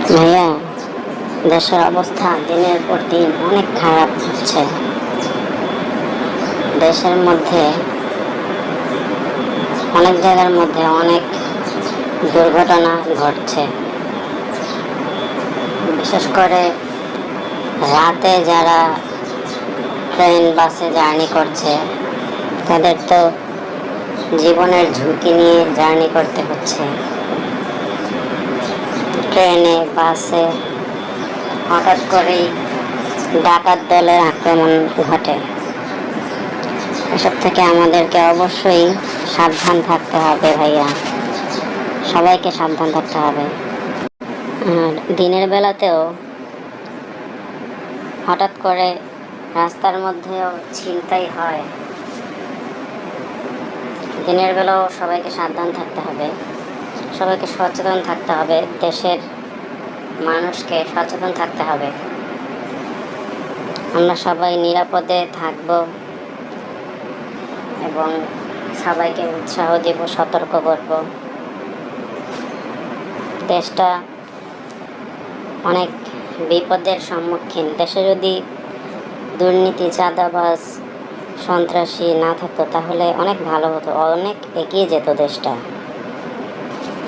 ভাইয়া, দেশের অবস্থা দিনের পর দিন অনেক খারাপ হচ্ছে। দেশের মধ্যে অনেক জায়গার মধ্যে অনেক দুর্ঘটনা ঘটছে। বিশেষ করে রাতে যারা ট্রেন বাসে জার্নি করছে তাদের তো জীবনের ঝুঁকি নিয়ে জার্নি করতে হচ্ছে। ট্রেনে বাসে হঠাৎ করেই ডাকাত দলের আক্রমণ ঘটে। এসব থেকে আমাদেরকে অবশ্যই সাবধান থাকতে হবে ভাইয়া, সবাইকে সাবধান থাকতে হবে। আর দিনের বেলাতেও হঠাৎ করে রাস্তার মধ্যেও ছিনতাই হয়। দিনের বেলাও সবাইকে সাবধান থাকতে হবে, সবাইকে সচেতন থাকতে হবে, দেশের মানুষকে সচেতন থাকতে হবে। আমরা সবাই নিরাপদে থাকব এবং সবাইকে উৎসাহ দেব, সতর্ক করব। দেশটা অনেক বিপদের সম্মুখীন। দেশে যদি দুর্নীতি, চাঁদাবাজ, সন্ত্রাসী না থাকতো তাহলে অনেক ভালো হতো, অনেক এগিয়ে যেত দেশটা।